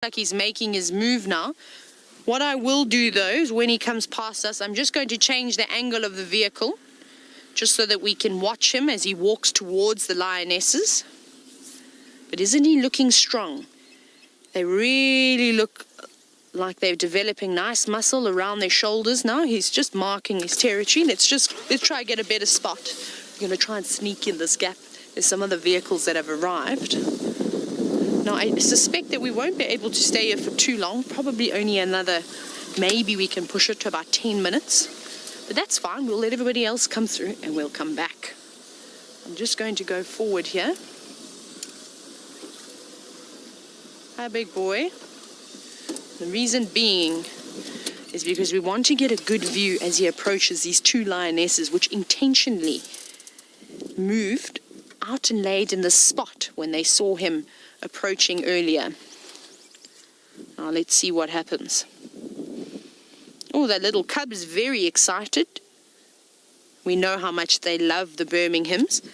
like he's making his move now. What I will do though is when he comes past us, I'm just going to change the angle of the vehicle just so that we can watch him as he walks towards the lionesses. But isn't he looking strong? They really look like they're developing nice muscle around their shoulders now. He's just marking his territory. Let's try and get a better spot. We're going to try and sneak in this gap. There's some other vehicles that have arrived. Now, I suspect that we won't be able to stay here for too long. Probably only another, maybe we can push it to about 10 minutes. But that's fine. We'll let everybody else come through and we'll come back. I'm just going to go forward here. Hi, big boy. The reason being is because we want to get a good view as he approaches these two lionesses, which intentionally moved out and laid in the spot when they saw him approaching earlier. Now let's see what happens. Oh, that little cub is very excited. We know how much they love the Birminghams,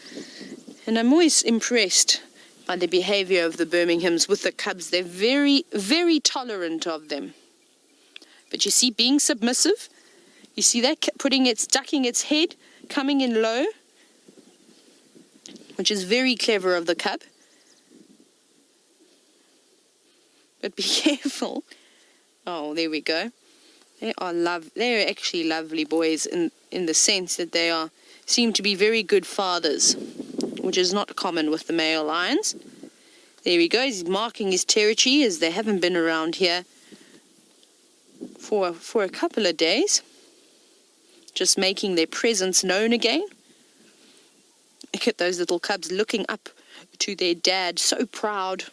and I'm always impressed by the behavior of the Birminghams with the cubs. They're very, very tolerant of them. But you see, being submissive, you see that ducking its head, coming in low, which is very clever of the cub. But be careful. Oh, there we go. They're actually lovely boys in the sense that they seem to be very good fathers, which is not common with the male lions. There he goes. He's marking his territory as they haven't been around here for a couple of days. Just making their presence known again. Look at those little cubs looking up to their dad, so proud.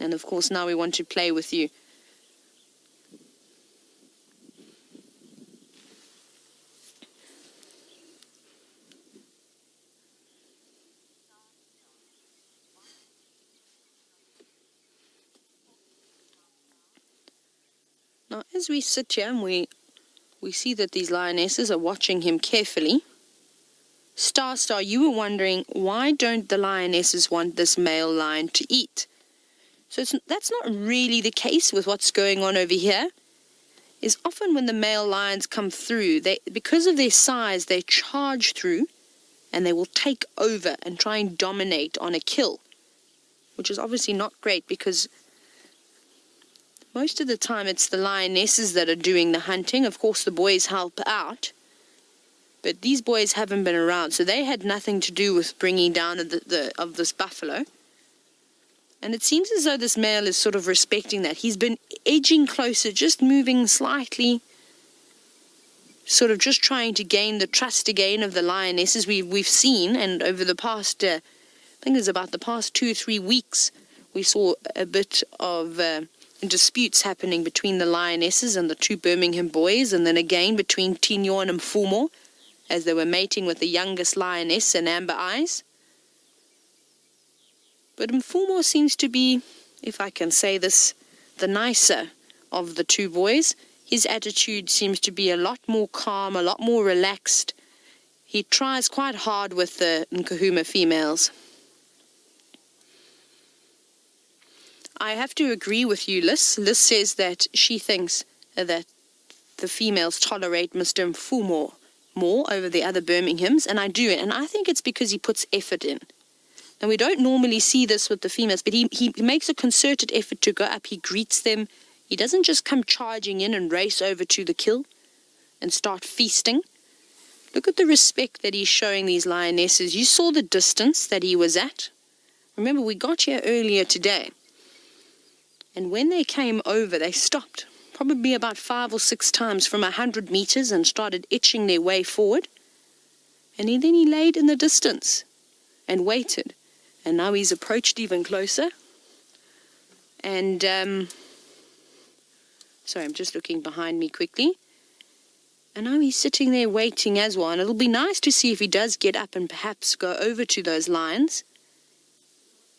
And of course, now we want to play with you. Now, as we sit here and we see that these lionesses are watching him carefully. Star, you were wondering, why don't the lionesses want this male lion to eat? So that's not really the case with what's going on over here. Is often when the male lions come through, because of their size, they charge through and they will take over and try and dominate on a kill, which is obviously not great because most of the time it's the lionesses that are doing the hunting. Of course, the boys help out, but these boys haven't been around, so they had nothing to do with bringing down of this buffalo. And it seems as though this male is sort of respecting that. He's been edging closer, just moving slightly, sort of just trying to gain the trust again of the lionesses. We've seen, and over the past, I think it was about the past 2 or 3 weeks, we saw a bit of disputes happening between the lionesses and the two Birmingham boys, and then again between Tinyo and Mfumo, as they were mating with the youngest lioness and Amber Eyes. But Mfumo seems to be, if I can say this, the nicer of the two boys. His attitude seems to be a lot more calm, a lot more relaxed. He tries quite hard with the Nkahuma females. I have to agree with you, Liz. Liz says that she thinks that the females tolerate Mr. Mfumo more over the other Birminghams, and I do. And I think it's because he puts effort in. And we don't normally see this with the females, but he makes a concerted effort to go up. He greets them. He doesn't just come charging in and race over to the kill and start feasting. Look at the respect that he's showing these lionesses. You saw the distance that he was at. Remember, we got here earlier today. And when they came over, they stopped probably about 5 or 6 times from 100 meters and started itching their way forward. And then he laid in the distance and waited. And now he's approached even closer. And, sorry, I'm just looking behind me quickly. And now he's sitting there waiting as well. And it'll be nice to see if he does get up and perhaps go over to those lions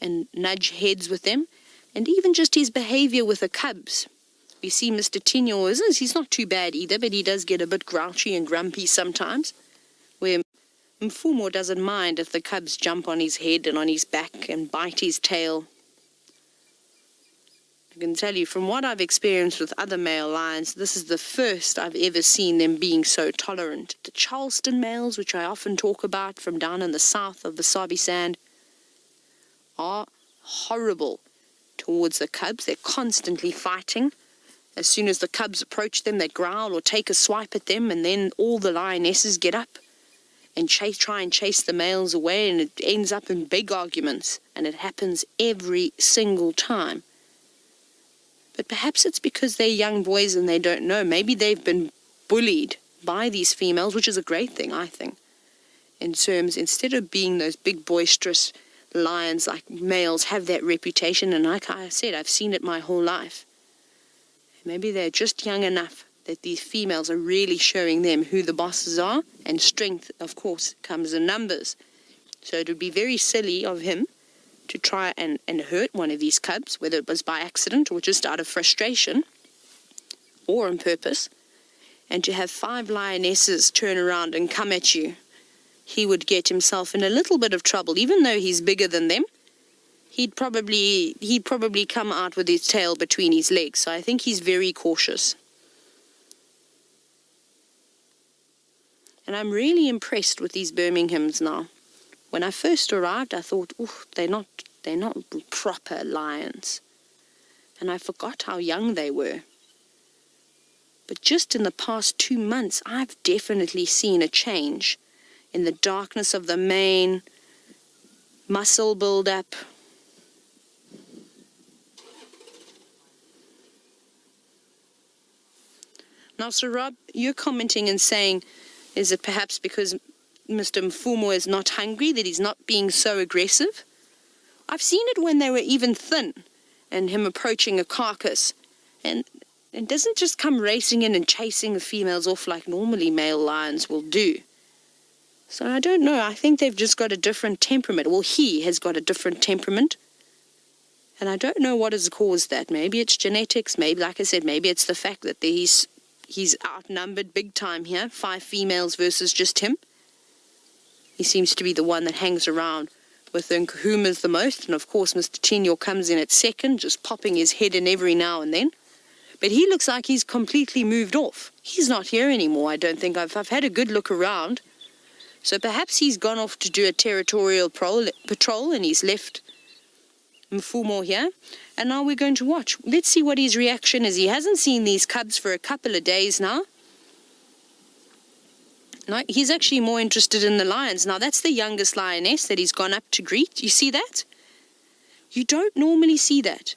and nudge heads with them. And even just his behavior with the cubs. We see Mr. Tinyo, he's not too bad either, but he does get a bit grouchy and grumpy sometimes. Where Mfumo doesn't mind if the cubs jump on his head and on his back and bite his tail. can tell you from what I've experienced with other male lions, this is the first I've ever seen them being so tolerant. The Charleston males, which I often talk about from down in the south of the Sabi Sand, are horrible towards the cubs. They're constantly fighting. As soon as the cubs approach them, they growl or take a swipe at them, and then all the lionesses get up and try and chase the males away, and it ends up in big arguments, and it happens every single time. But perhaps it's because they're young boys and they don't know. Maybe they've been bullied by these females, which is a great thing, I think. In terms, instead of being those big boisterous lions like males have that reputation, and like I said, I've seen it my whole life. Maybe they're just young enough that these females are really showing them who the bosses are, and strength, of course, comes in numbers. So it would be very silly of him to try and hurt one of these cubs, whether it was by accident or just out of frustration or on purpose, and to have 5 lionesses turn around and come at you. He would get himself in a little bit of trouble. Even though he's bigger than them, he'd probably come out with his tail between his legs. So I think he's very cautious. And I'm really impressed with these Birminghams now. When I first arrived, I thought, oh, they're not proper lions. And I forgot how young they were. But just in the past 2 months, I've definitely seen a change in the darkness of the mane, muscle build-up. Now, Sir Rob, you're commenting and saying, is it perhaps because Mr. Mfumo is not hungry that he's not being so aggressive? I've seen it when they were even thin, and him approaching a carcass, and doesn't just come racing in and chasing the females off like normally male lions will do. So I don't know, I think they've just got a different temperament. Well, he has got a different temperament, and I don't know what has caused that. Maybe it's genetics, maybe, like I said, maybe it's the fact that he's outnumbered big time here, 5 females versus just him. He seems to be the one that hangs around with the Nkuhumas the most, and of course Mr. Tenyo comes in at second, just popping his head in every now and then. But he looks like he's completely moved off. He's not here anymore, I don't think. I've had a good look around. So perhaps he's gone off to do a territorial patrol and he's left Mfumo here. And now we're going to watch. Let's see what his reaction is. He hasn't seen these cubs for a couple of days now. No, he's actually more interested in the lions. Now, that's the youngest lioness that he's gone up to greet. You see that? You don't normally see that,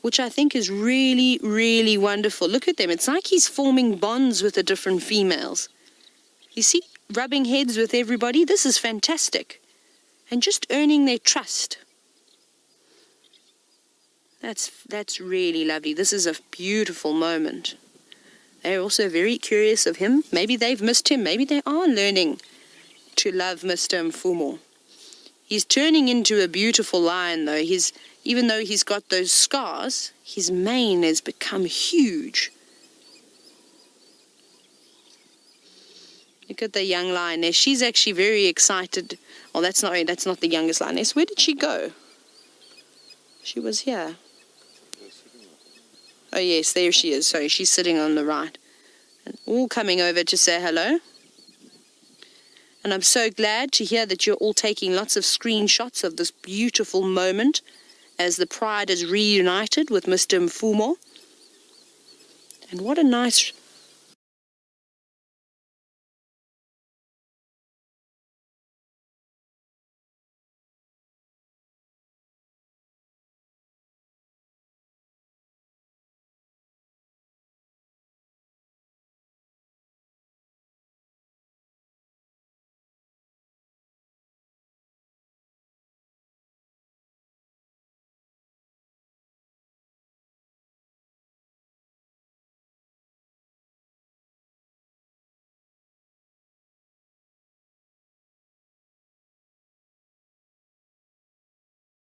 which I think is really, really wonderful. Look at them. It's like he's forming bonds with the different females. You see, rubbing heads with everybody. This is fantastic. And just earning their trust. That's really lovely. This is a beautiful moment. They're also very curious of him. Maybe they've missed him. Maybe they are learning to love Mr. Mfumo. He's turning into a beautiful lion, though. Even though he's got those scars, his mane has become huge. Look at the young lioness. She's actually very excited. Oh, that's not the youngest lioness. Where did she go? She was here. Oh, yes, there she is. Sorry, she's sitting on the right. And all coming over to say hello. And I'm so glad to hear that you're all taking lots of screenshots of this beautiful moment as the pride is reunited with Mr. Mfumo. And what a nice